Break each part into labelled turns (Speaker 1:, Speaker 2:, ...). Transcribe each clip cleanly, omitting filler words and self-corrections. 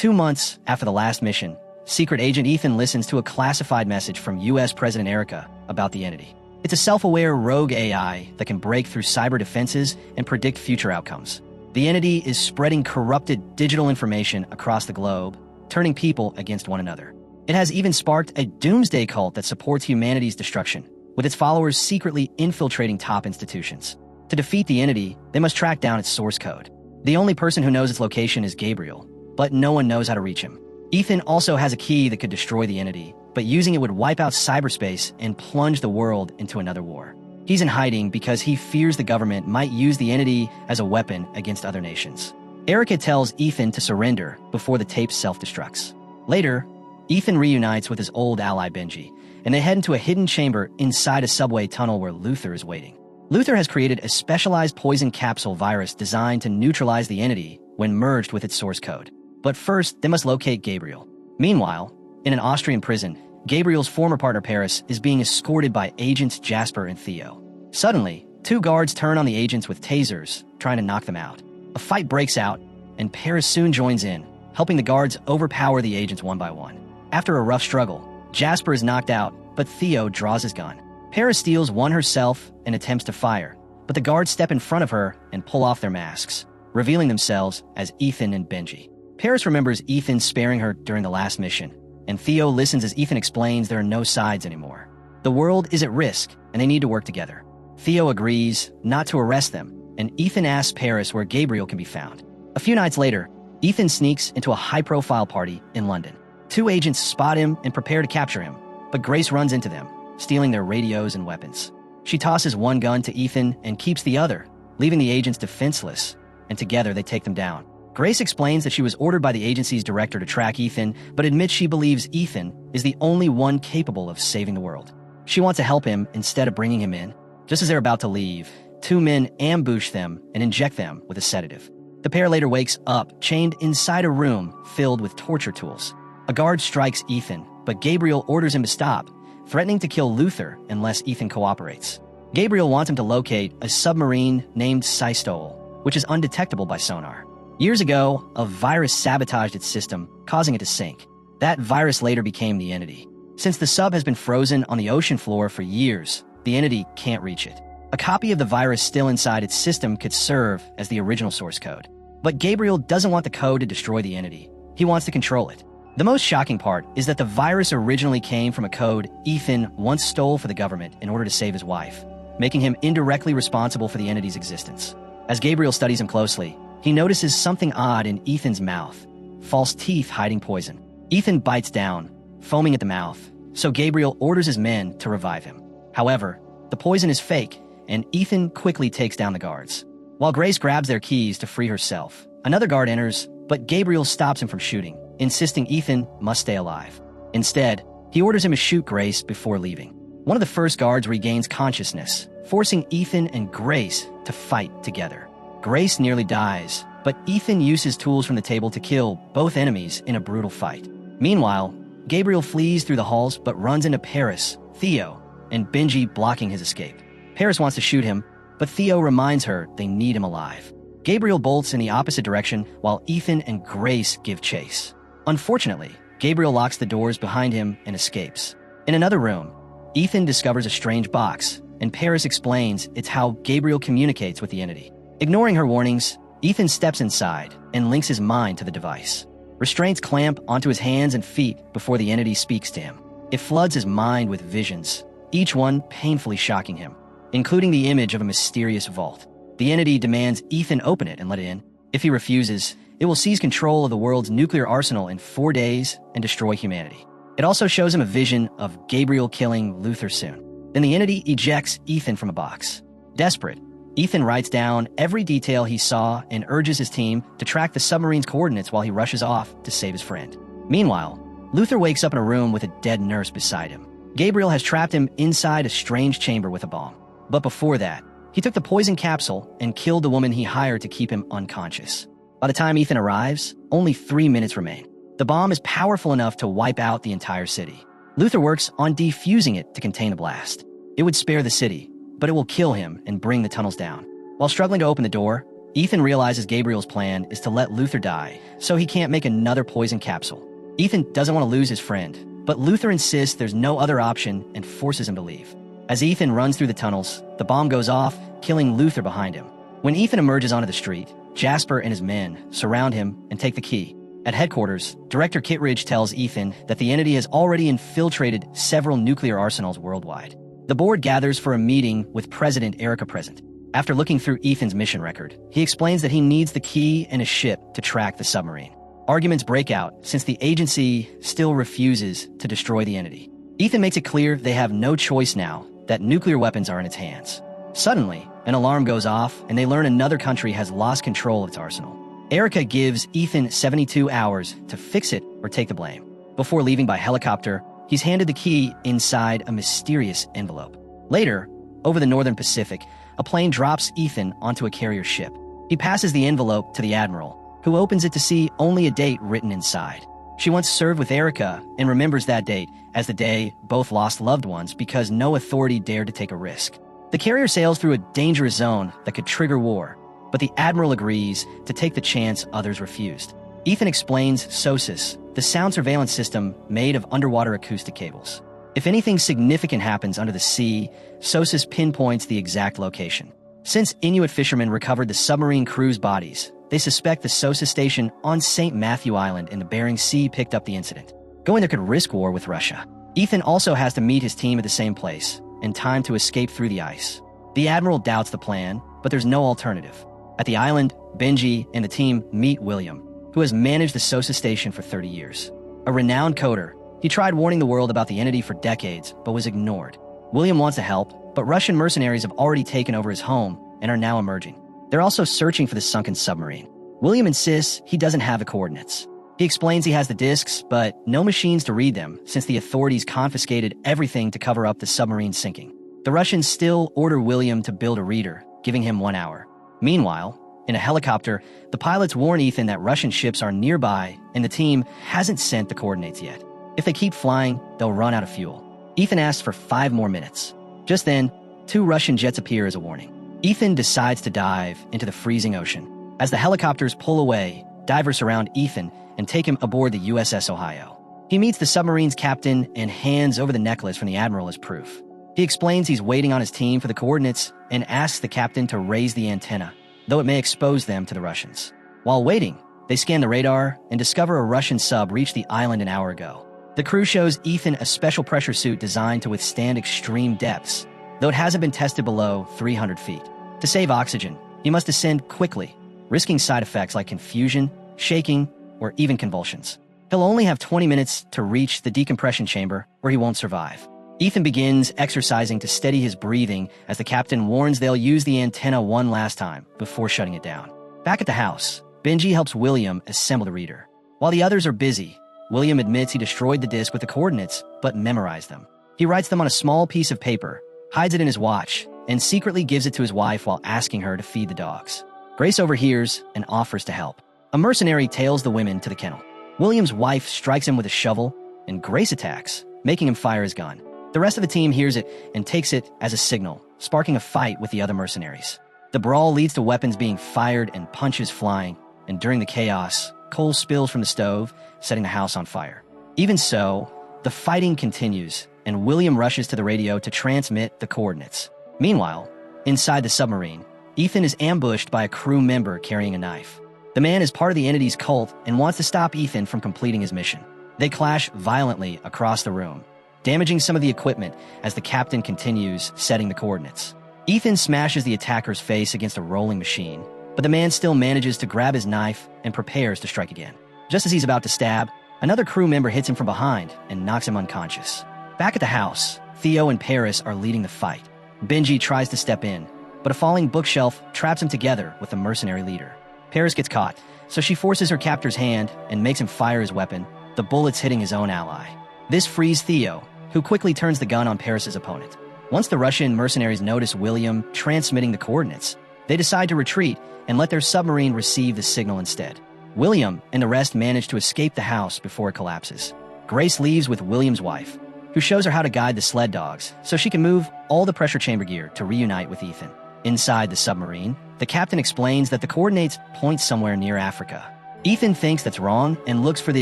Speaker 1: 2 months after the last mission, Secret Agent Ethan listens to a classified message from US President Erica about the entity. It's a self-aware rogue AI that can break through cyber defenses and predict future outcomes. The entity is spreading corrupted digital information across the globe, turning people against one another. It has even sparked a doomsday cult that supports humanity's destruction, with its followers secretly infiltrating top institutions. To defeat the entity, they must track down its source code. The only person who knows its location is Gabriel, but no one knows how to reach him. Ethan also has a key that could destroy the entity, but using it would wipe out cyberspace and plunge the world into another war. He's in hiding because he fears the government might use the entity as a weapon against other nations. Erica tells Ethan to surrender before the tape self-destructs. Later, Ethan reunites with his old ally Benji, and they head into a hidden chamber inside a subway tunnel where Luther is waiting. Luther has created a specialized poison capsule virus designed to neutralize the entity when merged with its source code. But first, they must locate Gabriel. Meanwhile, in an Austrian prison, Gabriel's former partner Paris is being escorted by agents Jasper and Theo. Suddenly, 2 guards turn on the agents with tasers, trying to knock them out. A fight breaks out, and Paris soon joins in, helping the guards overpower the agents one by one. After a rough struggle, Jasper is knocked out, but Theo draws his gun. Paris steals one herself and attempts to fire, but the guards step in front of her and pull off their masks, revealing themselves as Ethan and Benji. Paris remembers Ethan sparing her during the last mission, and Theo listens as Ethan explains there are no sides anymore. The world is at risk, and they need to work together. Theo agrees not to arrest them, and Ethan asks Paris where Gabriel can be found. A few nights later, Ethan sneaks into a high-profile party in London. 2 agents spot him and prepare to capture him, but Grace runs into them, stealing their radios and weapons. She tosses one gun to Ethan and keeps the other, leaving the agents defenseless, and together they take them down. Grace explains that she was ordered by the agency's director to track Ethan, but admits she believes Ethan is the only one capable of saving the world. She wants to help him instead of bringing him in. Just as they're about to leave, 2 men ambush them and inject them with a sedative. The pair later wakes up, chained inside a room filled with torture tools. A guard strikes Ethan, but Gabriel orders him to stop, threatening to kill Luther unless Ethan cooperates. Gabriel wants him to locate a submarine named Systole, which is undetectable by sonar. Years ago, a virus sabotaged its system, causing it to sink. That virus later became the entity. Since the sub has been frozen on the ocean floor for years, the entity can't reach it. A copy of the virus still inside its system could serve as the original source code. But Gabriel doesn't want the code to destroy the entity. He wants to control it. The most shocking part is that the virus originally came from a code Ethan once stole for the government in order to save his wife, making him indirectly responsible for the entity's existence. As Gabriel studies him closely, he notices something odd in Ethan's mouth, false teeth hiding poison. Ethan bites down, foaming at the mouth, so Gabriel orders his men to revive him. However, the poison is fake, and Ethan quickly takes down the guards. While Grace grabs their keys to free herself, another guard enters, but Gabriel stops him from shooting, insisting Ethan must stay alive. Instead, he orders him to shoot Grace before leaving. One of the first guards regains consciousness, forcing Ethan and Grace to fight together. Grace nearly dies, but Ethan uses tools from the table to kill both enemies in a brutal fight. Meanwhile, Gabriel flees through the halls but runs into Paris, Theo, and Benji blocking his escape. Paris wants to shoot him, but Theo reminds her they need him alive. Gabriel bolts in the opposite direction while Ethan and Grace give chase. Unfortunately, Gabriel locks the doors behind him and escapes. In another room, Ethan discovers a strange box, and Paris explains it's how Gabriel communicates with the entity. Ignoring her warnings, Ethan steps inside and links his mind to the device. Restraints clamp onto his hands and feet before the entity speaks to him. It floods his mind with visions, each one painfully shocking him, including the image of a mysterious vault. The entity demands Ethan open it and let it in. If he refuses, it will seize control of the world's nuclear arsenal in 4 days and destroy humanity. It also shows him a vision of Gabriel killing Luther soon. Then the entity ejects Ethan from a box. Desperate, Ethan writes down every detail he saw and urges his team to track the submarine's coordinates while he rushes off to save his friend. Meanwhile, Luther wakes up in a room with a dead nurse beside him. Gabriel has trapped him inside a strange chamber with a bomb. But before that, he took the poison capsule and killed the woman he hired to keep him unconscious. By the time Ethan arrives, only 3 minutes remain. The bomb is powerful enough to wipe out the entire city. Luther works on defusing it to contain the blast. It would spare the city, but it will kill him and bring the tunnels down. While struggling to open the door, Ethan realizes Gabriel's plan is to let Luther die, so he can't make another poison capsule. Ethan doesn't want to lose his friend, but Luther insists there's no other option and forces him to leave. As Ethan runs through the tunnels, the bomb goes off, killing Luther behind him. When Ethan emerges onto the street, Jasper and his men surround him and take the key. At headquarters, Director Kittredge tells Ethan that the entity has already infiltrated several nuclear arsenals worldwide. The board gathers for a meeting with President Erica present. After looking through Ethan's mission record, he explains that he needs the key and a ship to track the submarine. Arguments break out since the agency still refuses to destroy the entity. Ethan makes it clear they have no choice now, that nuclear weapons are in its hands. Suddenly, an alarm goes off and they learn another country has lost control of its arsenal. Erica gives Ethan 72 hours to fix it or take the blame. Before leaving by helicopter, he's handed the key inside a mysterious envelope. Later, over the northern Pacific, a plane drops Ethan onto a carrier ship. He passes the envelope to the admiral, who opens it to see only a date written inside. She once served with Erica and remembers that date as the day both lost loved ones because no authority dared to take a risk. The carrier sails through a dangerous zone that could trigger war, but the admiral agrees to take the chance others refused. Ethan explains SOSUS, the sound surveillance system made of underwater acoustic cables. If anything significant happens under the sea, SOSUS pinpoints the exact location. Since Inuit fishermen recovered the submarine crew's bodies, they suspect the SOSUS station on St. Matthew Island in the Bering Sea picked up the incident. Going there could risk war with Russia. Ethan also has to meet his team at the same place, in time to escape through the ice. The admiral doubts the plan, but there's no alternative. At the island, Benji and the team meet William, who has managed the SOSUS station for 30 years. A renowned coder, he tried warning the world about the entity for decades, but was ignored. William wants to help, but Russian mercenaries have already taken over his home and are now emerging. They're also searching for the sunken submarine. William insists he doesn't have the coordinates. He explains he has the disks, but no machines to read them since the authorities confiscated everything to cover up the submarine sinking. The Russians still order William to build a reader, giving him 1 hour. Meanwhile, in a helicopter, the pilots warn Ethan that Russian ships are nearby and the team hasn't sent the coordinates yet. If they keep flying, they'll run out of fuel. Ethan asks for 5 more minutes. Just then, 2 Russian jets appear as a warning. Ethan decides to dive into the freezing ocean. As the helicopters pull away, divers surround Ethan and take him aboard the USS Ohio. He meets the submarine's captain and hands over the necklace from the admiral as proof. He explains he's waiting on his team for the coordinates and asks the captain to raise the antenna, though it may expose them to the Russians. While waiting, they scan the radar and discover a Russian sub reached the island an hour ago. The crew shows Ethan a special pressure suit designed to withstand extreme depths, though it hasn't been tested below 300 feet. To save oxygen, he must descend quickly, risking side effects like confusion, shaking, or even convulsions. He'll only have 20 minutes to reach the decompression chamber, where he won't survive. Ethan begins exercising to steady his breathing as the captain warns they'll use the antenna one last time before shutting it down. Back at the house, Benji helps William assemble the reader. While the others are busy, William admits he destroyed the disk with the coordinates, but memorized them. He writes them on a small piece of paper, hides it in his watch, and secretly gives it to his wife while asking her to feed the dogs. Grace overhears and offers to help. A mercenary tails the women to the kennel. William's wife strikes him with a shovel, and Grace attacks, making him fire his gun. The rest of the team hears it and takes it as a signal, sparking a fight with the other mercenaries. The brawl leads to weapons being fired and punches flying, and during the chaos, coal spills from the stove, setting the house on fire. Even so, the fighting continues, and William rushes to the radio to transmit the coordinates. Meanwhile, inside the submarine, Ethan is ambushed by a crew member carrying a knife. The man is part of the entity's cult and wants to stop Ethan from completing his mission. They clash violently across the room, damaging some of the equipment as the captain continues setting the coordinates. Ethan smashes the attacker's face against a rolling machine, but the man still manages to grab his knife and prepares to strike again. Just as he's about to stab, another crew member hits him from behind and knocks him unconscious. Back at the house, Theo and Paris are leading the fight. Benji tries to step in, but a falling bookshelf traps him together with the mercenary leader. Paris gets caught, so she forces her captor's hand and makes him fire his weapon, the bullets hitting his own ally. This frees Theo, who quickly turns the gun on Paris's opponent. Once the Russian mercenaries notice William transmitting the coordinates, they decide to retreat and let their submarine receive the signal instead. William and the rest manage to escape the house before it collapses. Grace leaves with William's wife, who shows her how to guide the sled dogs so she can move all the pressure chamber gear to reunite with Ethan. Inside the submarine, the captain explains that the coordinates point somewhere near Africa. Ethan thinks that's wrong and looks for the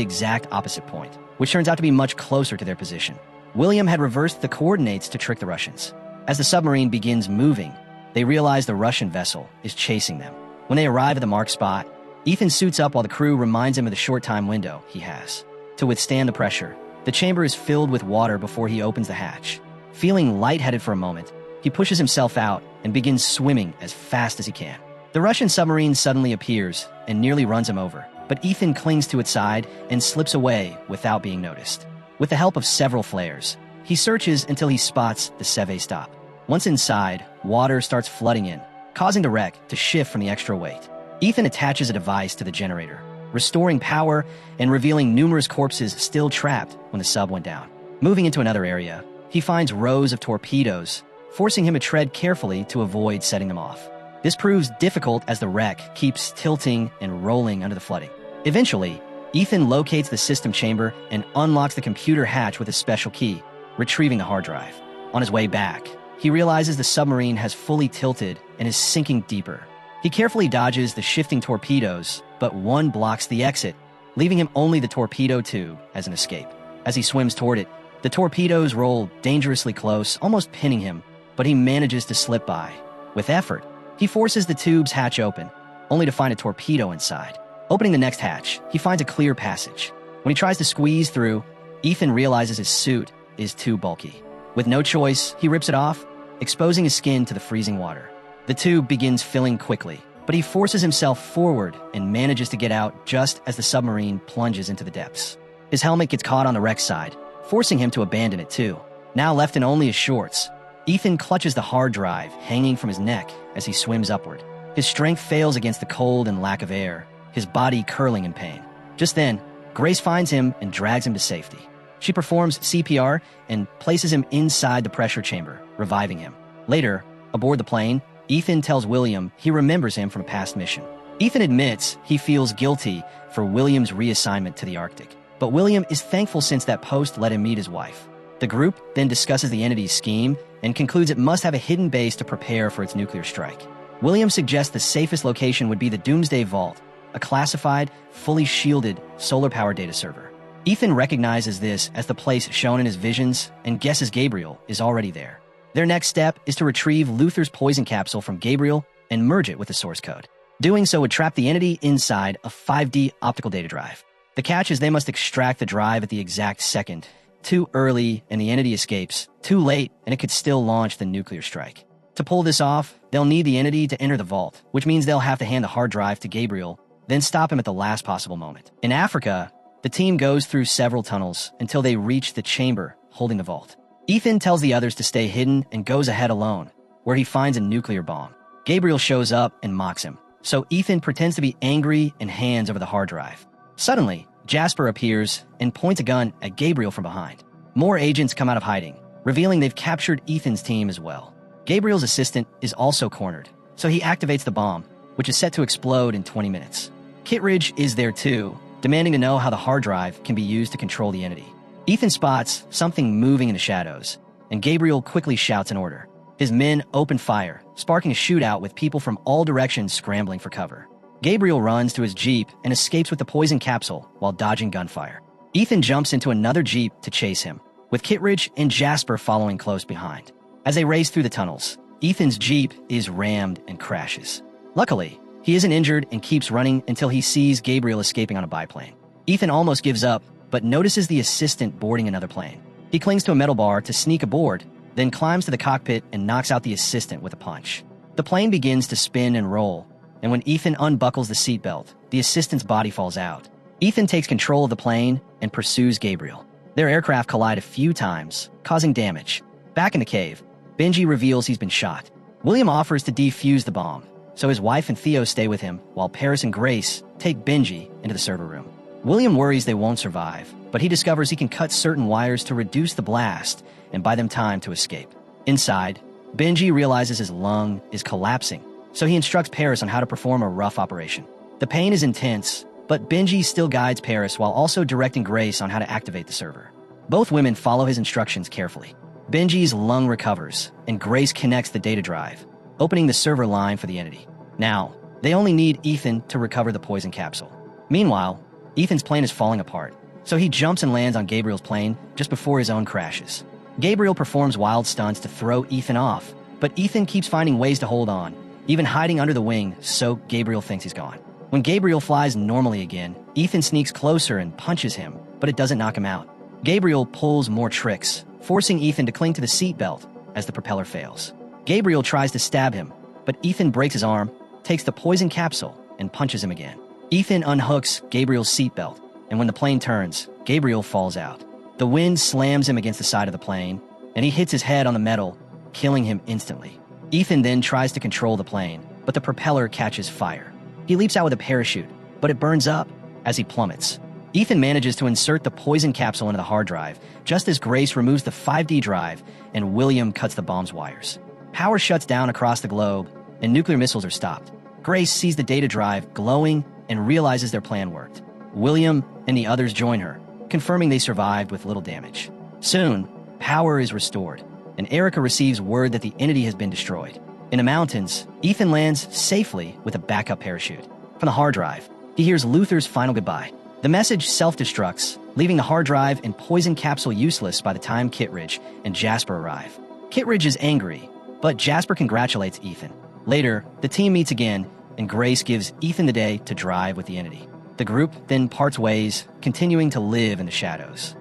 Speaker 1: exact opposite point, which turns out to be much closer to their position. William had reversed the coordinates to trick the Russians. As the submarine begins moving, they realize the Russian vessel is chasing them. When they arrive at the marked spot, Ethan suits up while the crew reminds him of the short time window he has. To withstand the pressure, the chamber is filled with water before he opens the hatch. Feeling lightheaded for a moment, he pushes himself out and begins swimming as fast as he can. The Russian submarine suddenly appears and nearly runs him over, but Ethan clings to its side and slips away without being noticed. With the help of several flares, he searches until he spots the Sevastop. Once inside, water starts flooding in, causing the wreck to shift from the extra weight. Ethan attaches a device to the generator, restoring power and revealing numerous corpses still trapped when the sub went down. Moving into another area, he finds rows of torpedoes, forcing him to tread carefully to avoid setting them off. This proves difficult as the wreck keeps tilting and rolling under the flooding. Eventually, Ethan locates the system chamber and unlocks the computer hatch with a special key, retrieving the hard drive. On his way back, he realizes the submarine has fully tilted and is sinking deeper. He carefully dodges the shifting torpedoes, but one blocks the exit, leaving him only the torpedo tube as an escape. As he swims toward it, the torpedoes roll dangerously close, almost pinning him, but he manages to slip by. With effort, he forces the tube's hatch open, only to find a torpedo inside. Opening the next hatch, he finds a clear passage. When he tries to squeeze through, Ethan realizes his suit is too bulky. With no choice, he rips it off, exposing his skin to the freezing water. The tube begins filling quickly, but he forces himself forward and manages to get out just as the submarine plunges into the depths. His helmet gets caught on the wreck side, forcing him to abandon it too. Now left in only his shorts, Ethan clutches the hard drive hanging from his neck as he swims upward. His strength fails against the cold and lack of air, his body curling in pain. Just then, Grace finds him and drags him to safety. She performs CPR and places him inside the pressure chamber, reviving him. Later, aboard the plane, Ethan tells William he remembers him from a past mission. Ethan admits he feels guilty for William's reassignment to the Arctic, but William is thankful since that post let him meet his wife. The group then discusses the entity's scheme and concludes it must have a hidden base to prepare for its nuclear strike. William suggests the safest location would be the Doomsday Vault, a classified, fully shielded solar-powered data server. Ethan recognizes this as the place shown in his visions and guesses Gabriel is already there. Their next step is to retrieve Luther's poison capsule from Gabriel and merge it with the source code. Doing so would trap the entity inside a 5D optical data drive. The catch is they must extract the drive at the exact second. Too early and the entity escapes. Too late and it could still launch the nuclear strike. To pull this off, they'll need the entity to enter the vault, which means they'll have to hand the hard drive to Gabriel, then stop him at the last possible moment. In Africa, the team goes through several tunnels until they reach the chamber holding the vault. Ethan tells the others to stay hidden and goes ahead alone, where he finds a nuclear bomb. Gabriel shows up and mocks him, so Ethan pretends to be angry and hands over the hard drive. Suddenly, Jasper appears and points a gun at Gabriel from behind. More agents come out of hiding, revealing they've captured Ethan's team as well. Gabriel's assistant is also cornered, so he activates the bomb, which is set to explode in 20 minutes. Kittredge is there too, demanding to know how the hard drive can be used to control the entity. Ethan spots something moving in the shadows, and Gabriel quickly shouts an order. His men open fire, sparking a shootout with people from all directions scrambling for cover. Gabriel runs to his Jeep and escapes with the poison capsule while dodging gunfire. Ethan jumps into another Jeep to chase him, with Kittredge and Jasper following close behind. As they race through the tunnels, Ethan's Jeep is rammed and crashes. Luckily, he isn't injured and keeps running until he sees Gabriel escaping on a biplane. Ethan almost gives up, but notices the assistant boarding another plane. He clings to a metal bar to sneak aboard, then climbs to the cockpit and knocks out the assistant with a punch. The plane begins to spin and roll, and when Ethan unbuckles the seatbelt, the assistant's body falls out. Ethan takes control of the plane and pursues Gabriel. Their aircraft collide a few times, causing damage. Back in the cave, Benji reveals he's been shot. William offers to defuse the bomb, so his wife and Theo stay with him while Paris and Grace take Benji into the server room. William worries they won't survive, but he discovers he can cut certain wires to reduce the blast and buy them time to escape. Inside, Benji realizes his lung is collapsing, so he instructs Paris on how to perform a rough operation. The pain is intense, but Benji still guides Paris while also directing Grace on how to activate the server. Both women follow his instructions carefully. Benji's lung recovers, and Grace connects the data drive, opening the server line for the entity. Now, they only need Ethan to recover the poison capsule. Meanwhile, Ethan's plane is falling apart, so he jumps and lands on Gabriel's plane just before his own crashes. Gabriel performs wild stunts to throw Ethan off, but Ethan keeps finding ways to hold on, even hiding under the wing so Gabriel thinks he's gone. When Gabriel flies normally again, Ethan sneaks closer and punches him, but it doesn't knock him out. Gabriel pulls more tricks, forcing Ethan to cling to the seatbelt as the propeller fails. Gabriel tries to stab him, but Ethan breaks his arm, takes the poison capsule, and punches him again. Ethan unhooks Gabriel's seatbelt, and when the plane turns, Gabriel falls out. The wind slams him against the side of the plane, and he hits his head on the metal, killing him instantly. Ethan then tries to control the plane, but the propeller catches fire. He leaps out with a parachute, but it burns up as he plummets. Ethan manages to insert the poison capsule into the hard drive, just as Grace removes the 5D drive and William cuts the bomb's wires. Power shuts down across the globe, and nuclear missiles are stopped. Grace sees the data drive glowing and realizes their plan worked. William and the others join her, confirming they survived with little damage. Soon, power is restored, and Erica receives word that the entity has been destroyed. In the mountains, Ethan lands safely with a backup parachute. From the hard drive, he hears Luther's final goodbye. The message self-destructs, leaving the hard drive and poison capsule useless by the time Kittredge and Jasper arrive. Kittredge is angry, but Jasper congratulates Ethan. Later, the team meets again, and Grace gives Ethan the day to drive with the entity. The group then parts ways, continuing to live in the shadows.